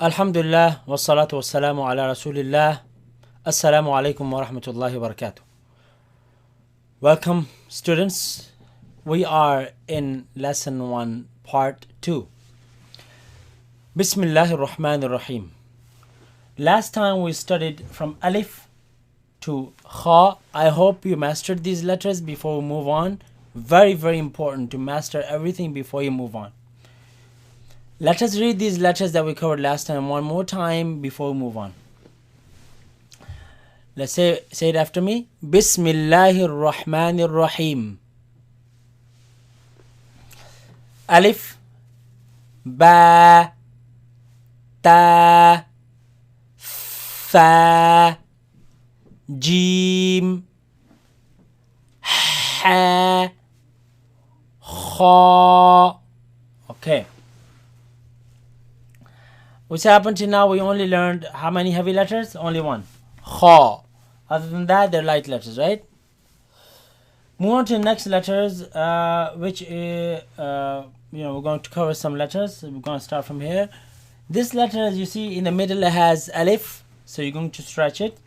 Alhamdulillah, wassalatu wassalamu ala rasulillah. Assalamu alaikum wa rahmatullahi wa barakatuh. Welcome, students. We are in lesson 1, part 2. Bismillahir Rahmanir Rahim. Last time we studied from alif to kha. I hope you mastered these letters before we move on. Very, very important to master everything before you move on. Let us read these letters that we covered last time one more time before we move on. Let's say it after me. Bismillahir Rahmanir Rahim. Alif, ba, ta, fa, jim, ha, kha. Okay. What's happened till now? We only learned how many heavy letters? Only one. Kha. Other than that, they're light letters, right? Move on to the next letters, which we're going to cover some letters. We're going to start from here. This letter, as you see, in the middle it has alif, so you're going to stretch it,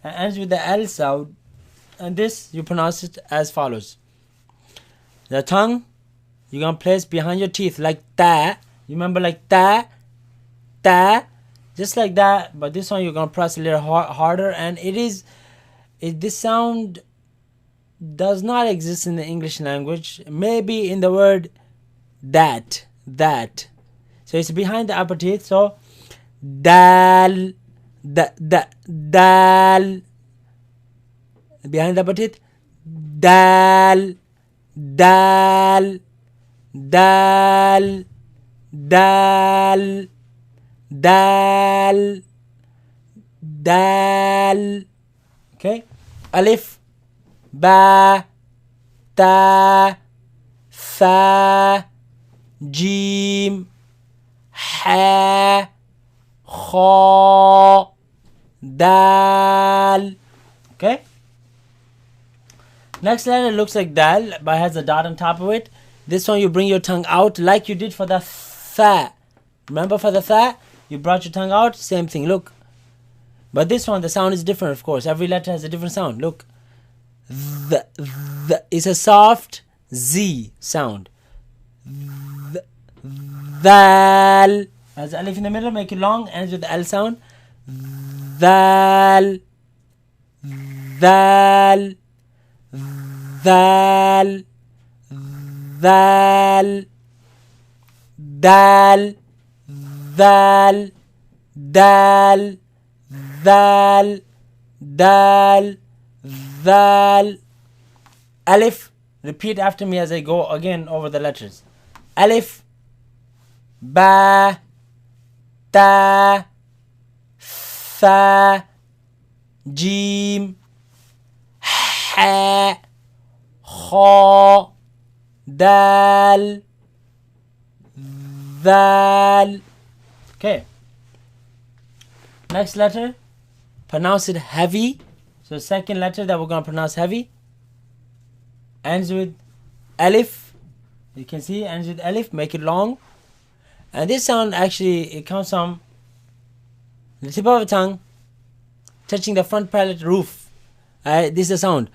and ends with the L sound. And this, you pronounce it as follows. The tongue, you're going to place behind your teeth like that. You remember like that? That, just like that, but this one you're going to press a little harder, and this sound does not exist in the English language, maybe in the word that, so it's behind the upper teeth, so dal, dal, behind the upper teeth, dal, dal, dal, dal, dal, dal. Okay. Alif, ba, ta, fa, jim, ha, kha, dal. Okay. Next letter looks like dal, but has a dot on top of it. This one you bring your tongue out like you did for the tha. Remember for the tha? You brought your tongue out, same thing, look. But this one, the sound is different, of course. Every letter has a different sound, look. The is a soft Z sound. Thal. Has alif in the middle, make it long, ends with the L sound. Thal. Thal. Thal. Thal. Dal. Dal, dal, dal, dal, dal. Alif, repeat after me as I go again over the letters. Alif, ba, ta, fa, jim, ha, kha, dal, dal. Okay. Next letter, pronounce it heavy. So second letter that we're going to pronounce heavy ends with alif. You can see ends with alif. Make it long. And this sound actually, it comes from the tip of the tongue touching the front palate roof. This is the sound.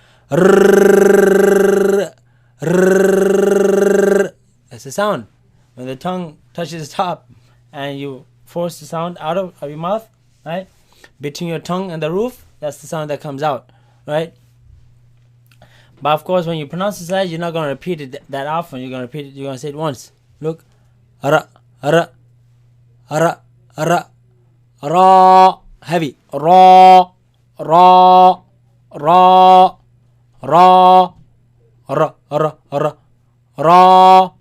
That's the sound. When the tongue touches the top and you force the sound out of your mouth, right? Between your tongue and the roof, that's the sound that comes out, right? But of course, when you pronounce the slide, you're not going to repeat it that often. You're going to repeat it. You're going to say it once. Look, ra, ra, ra, ra, ra, heavy, ra, ra, ra, ra, ra, ra, ra, ra,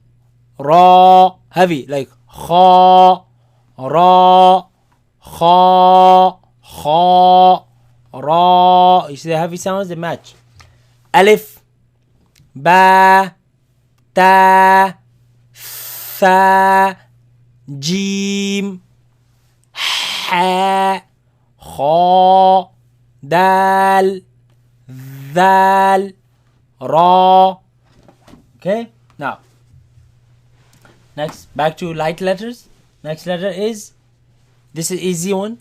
ra, heavy, like kha, ra, kha, kha, ra. You see the heavy sounds, they match. Alif, ba, ta, fa, jim, ha, kha, dal, dal, ra. Okay, now next back to light letters. Next letter is This is easy one.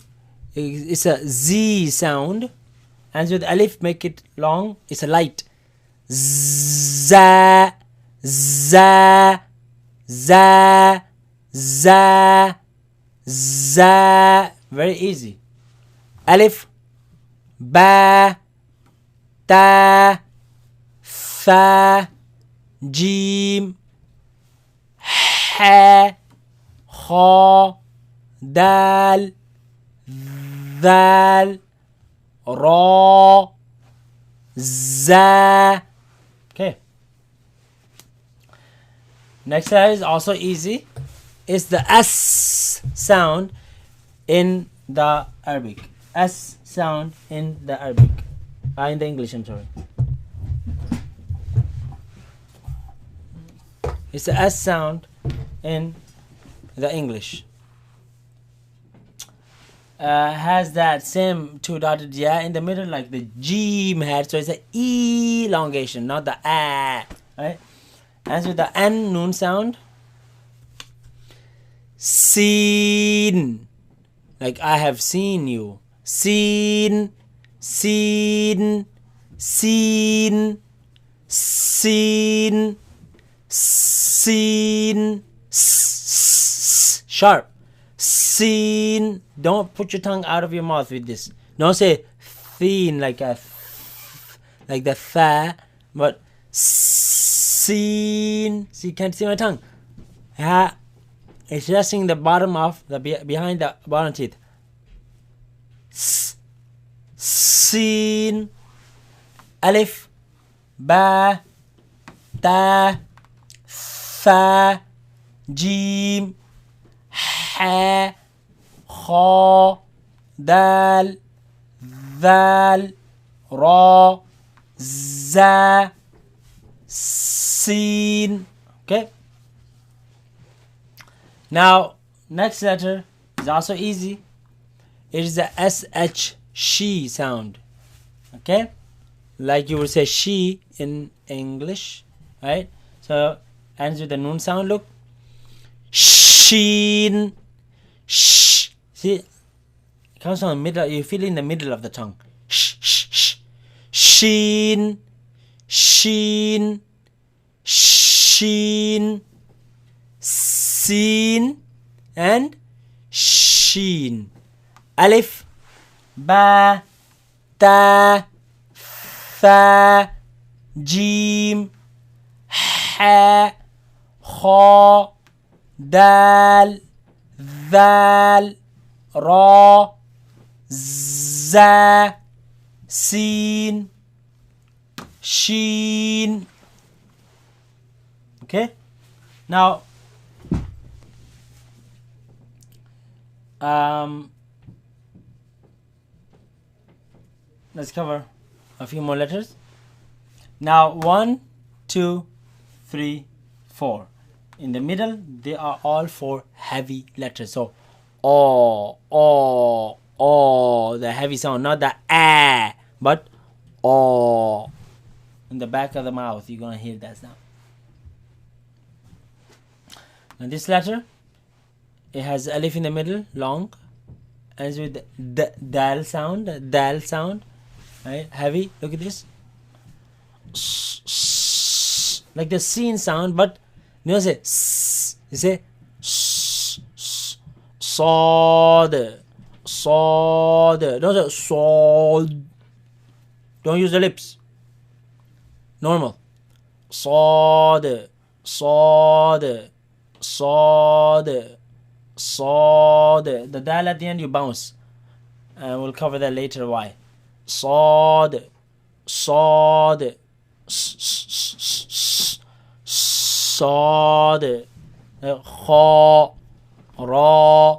It's a Z sound. And with alif, make it long. It's a light. Za, za, za, za, za. Very easy. Alif, ba, ta, fa, jim, ha, kha, dal, ذال را za. Okay. Next letter is also easy. It's the S sound in the Arabic. S sound in the Arabic. In the English, I'm sorry. It's the S sound in the English. Has that same two dotted yeah in the middle like the G had, so it's an elongation, not the A, right? As with the N noon sound, seen, like I have seen you, seen, seen, seen, seen, seen, sharp. Seen. Don't put your tongue out of your mouth with this. Don't say thin like a like the fa, but seen. See, you can't see my tongue. It's resting the bottom of the behind the bottom teeth. Seen. Alif, ba, ta, fa, jim, ha, kha, dal, ذال, ra, za, sin. Okay. Now, next letter is also easy. It is the sh, she sound. Okay, like you would say she in English, right? So ends with the noon sound. Look, sheen, sh. See, it comes from the middle. You feel it in the middle of the tongue. Sh, sh, sh. Sheen, sheen, sheen, seen, and sheen. Alif, ba, ta, fa, jim, ha, kha, dal, ذال, ra, za, sin, sheen. Okay. Now, let's cover a few more letters. Now, 1, 2, 3, 4. In the middle, they are all 4 heavy letters. So, the heavy sound, not the a, but o. In the back of the mouth, you're gonna hear that sound. Now, this letter, it has alif in the middle, long, ends with the dal sound, right? Heavy. Look at this, like the seen sound, but you don't say s, you say sod, sod. Don't say sod. Don't use the lips. Normal. Sod, sod, sod, sod. The dal at the end you bounce, and we'll cover that later. Why? Sod, sod, sod. Kha, ra,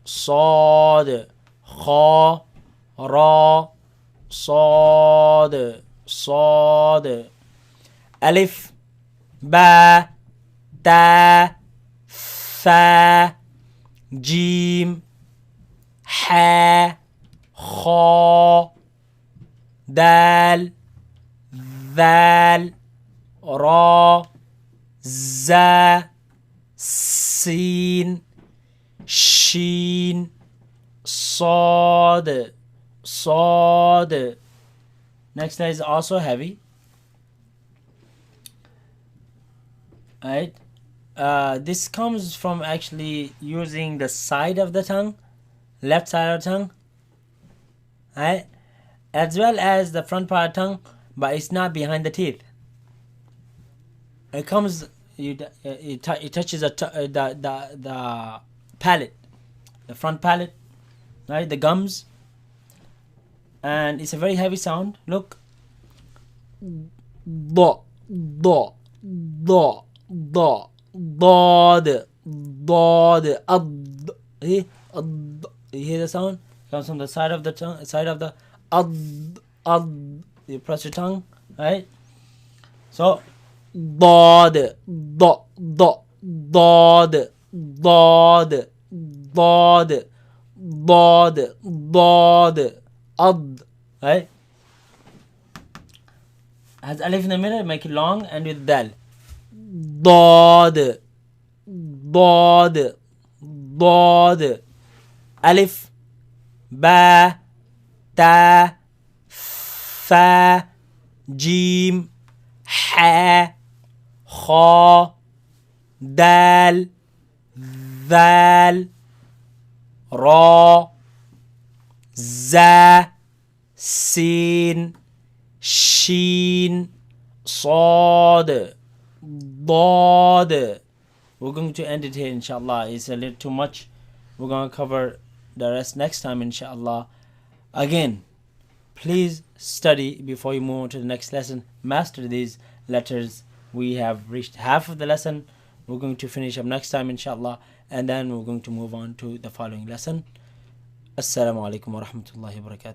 sod, kha, ra, sod, sod. Alif, ba, ta, fa, jim, ha, kha, dal, ذال, ra, za, sin, sheen, Sod. Sod. Next letter is also heavy. Right? This comes from actually using the side of the tongue, left side of the tongue, right? As well as the front part of the tongue, but it's not behind the teeth. It comes, it touches the palate, the front palate, right? The gums, and it's a very heavy sound. Look, do, do, do, do. Dod, dod, ad. You hear the sound? Comes from the side of the tongue, side of the ad. You press your tongue, right? So, dod, do, do, dod, dod, dod, dod, dod, ad, right? Has alif in the middle, make it long, and with dal. ضاد ضاد ضاد ألف با تا ثا جيم حا خا دال ذال را زا سين شين صاد ضاد. We're going to end it here, inshallah. It's a little too much. We're going to cover the rest next time, inshallah. Again, please study before you move on to the next lesson. Master these letters. We have reached half of the lesson. We're going to finish up next time, inshallah. And then we're going to move on to the following lesson. Assalamu alaikum wa rahmatullahi wa barakatuh.